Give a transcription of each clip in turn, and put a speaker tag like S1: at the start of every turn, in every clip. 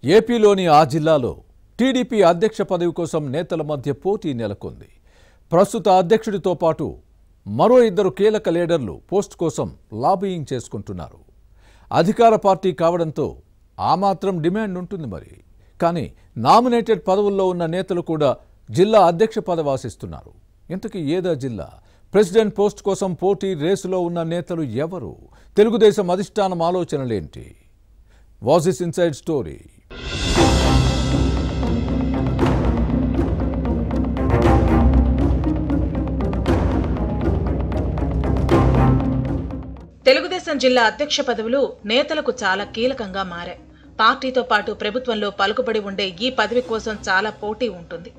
S1: ఏపీలోని ఆ జిల్లాలో టీడీపీ అధ్యక్ష పదవి కోసం నేతల మధ్య పోటీ నెలకొంది. ప్రస్తుత అధ్యక్షుడితో పాటు మరో ఇద్దరు కీలక లీడర్లు పోస్ట్ కోసం లాబియింగ్ చేసుకుంటున్నారు. అధికార పార్టీ కావడంతో ఆ మాత్రం డిమాండ్ ఉంటుంది. మరి కానీ నామినేటెడ్ పదవుల్లో ఉన్న నేతలు కూడా జిల్లా అధ్యక్ష పదవి ఆశిస్తున్నారు. ఇంతకీ ఏదా జిల్లా? ప్రెసిడెంట్ పోస్ట్ కోసం పోటీ రేసులో ఉన్న నేతలు ఎవరు? తెలుగుదేశం అధిష్టానం ఆలోచనలేంటి? Was this inside story?
S2: Telugu Desam జిల్లా అధ్యక్ష పదవులు నేతలకు చాలా కీలకంగా మారాయి. పార్టీతో పాటు ప్రభుత్వంలో పలుకుబడి ఉండే ఈ పదవి కోసం చాలా పోటీ ఉంటుంది.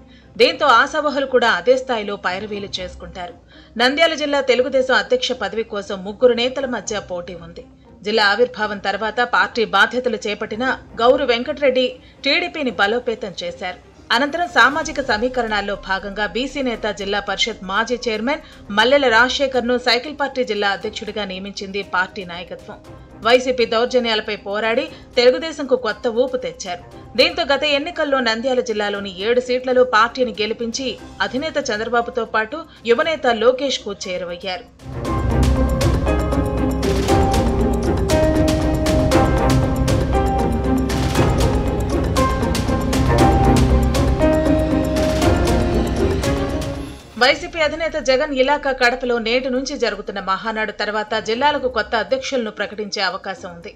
S2: దీంతో ఆశావహులు కూడా అదే స్థాయిలో పైరవీలు చేసుకుంటారు. నంద్యాల జిల్లా తెలుగుదేశం అధ్యక్ష పదవి కోసం ముగ్గురు నేతల మధ్య పోటీ ఉంది. జిల్లా ఆవిర్భావం తర్వాత పార్టీ బాధ్యతలు చేపట్టిన గౌరు వెంకటరెడ్డి టీడీపీని బలోపేతం చేశారు. అనంతరం సామాజిక సమీకరణాల్లో భాగంగా బీసీ నేత జిల్లా పరిషత్ మాజీ చైర్మన్ మల్లెల రాజశేఖర్ను సైకిల్ పార్టీ జిల్లా అధ్యక్షుడిగా నియమించింది పార్టీ నాయకత్వం. వైసీపీ దౌర్జన్యాలపై పోరాడి తెలుగుదేశంకు కొత్త ఊపు తెచ్చారు. దీంతో గత ఎన్నికల్లో నంద్యాల జిల్లాలోని 7 సీట్లలో పార్టీని గెలిపించి అధినేత చంద్రబాబుతో పాటు యువనేత లోకేష్ కు చేరువయ్యారు. వైసీపీ అధినేత జగన్ ఇలాకా కడపలో నేటి నుంచి జరుగుతున్న మహానాడు తర్వాత జిల్లాలకు కొత్త అధ్యక్షులను ప్రకటించే అవకాశం ఉంది.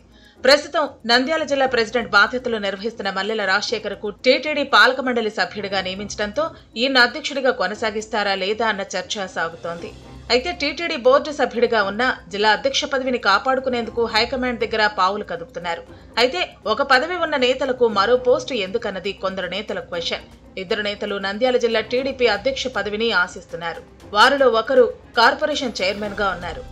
S2: ప్రస్తుతం నంద్యాల జిల్లా ప్రెసిడెంట్ బాధ్యతలు నిర్వహిస్తున్న మల్లెల రాజశేఖర్కు టీటీడీ పాలక మండలి సభ్యుడిగా నియమించడంతో ఈయన అధ్యక్షుడిగా కొనసాగిస్తారా లేదా అన్న చర్చ సాగుతోంది. అయితే టీటీడీ బోర్డు సభ్యుడిగా ఉన్న జిల్లా అధ్యక్ష పదవిని కాపాడుకునేందుకు హైకమాండ్ దగ్గర పావులు కదుపుతున్నారు. అయితే ఒక పదవి ఉన్న నేతలకు మరో పోస్టు ఎందుకన్నది కొందరు నేతల క్వశ్చన్. ఇద్దరు నేతలు నంద్యాల జిల్లా టీడీపీ అధ్యక్ష పదవిని ఆశిస్తున్నారు. వారిలో ఒకరు కార్పొరేషన్ చైర్మన్ గా ఉన్నారు.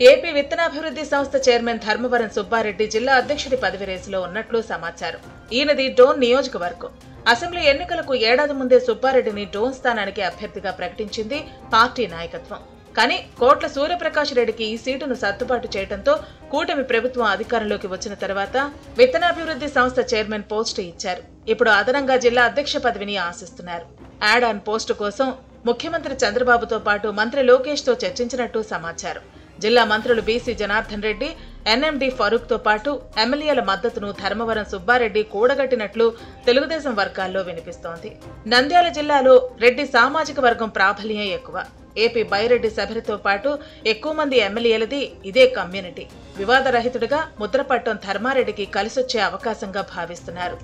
S2: ఏపీ విత్తనాభివృద్ధి సంస్థ చైర్మన్ ధర్మవరం సుబ్బారెడ్డి జిల్లా అధ్యక్షుడి పదవి రేసులో ఉన్నట్లు సమాచారం. ఈయనది డోన్ నియోజకవర్గం. అసెంబ్లీ ఎన్నికలకు ఏడాది ముందే సుబ్బారెడ్డిని డోన్ స్థానానికి అభ్యర్థిగా ప్రకటించింది పార్టీ నాయకత్వం. కానీ కోట్ల సూర్యప్రకాష్ రెడ్డికి ఈ సీటును సర్దుబాటు చేయడంతో కూటమి ప్రభుత్వం అధికారంలోకి వచ్చిన తర్వాత విత్తనాభివృద్ధి సంస్థ చైర్మన్ పోస్టు ఇచ్చారు. ఇప్పుడు అదనంగా జిల్లా అధ్యక్ష పదవిని ఆశిస్తున్నారు. యాడ్ ఆన్ పోస్టు కోసం ముఖ్యమంత్రి చంద్రబాబుతో పాటు మంత్రి లోకేష్ తో చర్చించినట్టు సమాచారం. జిల్లా మంత్రులు బీసీ జనార్దన్ రెడ్డి, ఎన్ఎండి ఫరూక్ తో పాటు ఎమ్మెల్యేల మద్దతును ధర్మవరం సుబ్బారెడ్డి కూడగట్టినట్లు తెలుగుదేశం వర్గాల్లో వినిపిస్తోంది. నంద్యాల జిల్లాలో రెడ్డి సామాజిక వర్గం ప్రాబల్యం ఎక్కువ. ఏపీ బైరెడ్డి సభ్యులతో పాటు ఎక్కువ మంది ఎమ్మెల్యేలది ఇదే కమ్యూనిటీ. వివాదరహితుడిగా ముద్రపట్టం ధర్మారెడ్డికి కలిసొచ్చే అవకాశంగా భావిస్తున్నారు.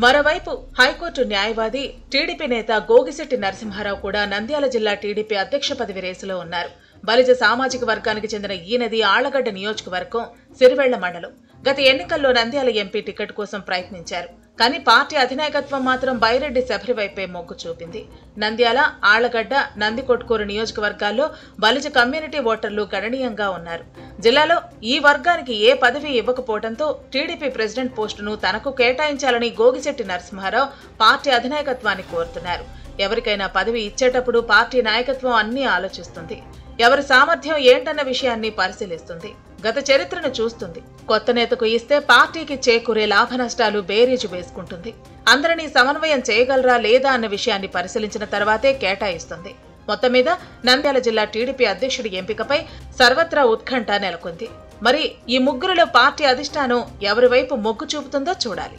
S2: మరోవైపు హైకోర్టు న్యాయవాది టీడీపీ నేత గోగిశెట్టి నరసింహారావు కూడా నంద్యాల జిల్లా టీడీపీ అధ్యక్ష పదవి రేసులో ఉన్నారు. బలిజ సామాజిక వర్గానికి చెందిన ఈయనది ఆళ్లగడ్డ నియోజకవర్గం సిరివెళ్ల మండలం. గత ఎన్నికల్లో నంద్యాల ఎంపీ టికెట్ కోసం ప్రయత్నించారు. కానీ పార్టీ అధినాయకత్వం మాత్రం బైరెడ్డి శబరి వైపే మొగ్గు చూపింది. నంద్యాల, ఆళ్లగడ్డ, నందికొట్కూరు నియోజకవర్గాల్లో బలిజ కమ్యూనిటీ ఓటర్లు గణనీయంగా ఉన్నారు. జిల్లాలో ఈ వర్గానికి ఏ పదవి ఇవ్వకపోవడంతో టీడీపీ ప్రెసిడెంట్ పోస్టును తనకు కేటాయించాలని గోగిశెట్టి నరసింహారావు పార్టీ అధినాయకత్వాన్ని కోరుతున్నారు. ఎవరికైనా పదవి ఇచ్చేటప్పుడు పార్టీ నాయకత్వం అన్నీ ఆలోచిస్తుంది. ఎవరి సామర్థ్యం ఏంటన్న విషయాన్ని పరిశీలిస్తుంది. గత చరిత్రను చూస్తుంది. కొత్త నేతకు ఇస్తే పార్టీకి చేకూరే లాభ నష్టాలు బేరీజు వేసుకుంటుంది. అందరినీ సమన్వయం చేయగలరా లేదా అన్న విషయాన్ని పరిశీలించిన తర్వాతే కేటాయిస్తుంది. మొత్తం మీద నంద్యాల జిల్లా టీడీపీ అధ్యక్షుడి ఎంపికపై సర్వత్రా ఉత్కంఠ నెలకొంది. మరి ఈ ముగ్గురులో పార్టీ అధిష్టానం ఎవరి వైపు మొగ్గు చూపుతుందో చూడాలి.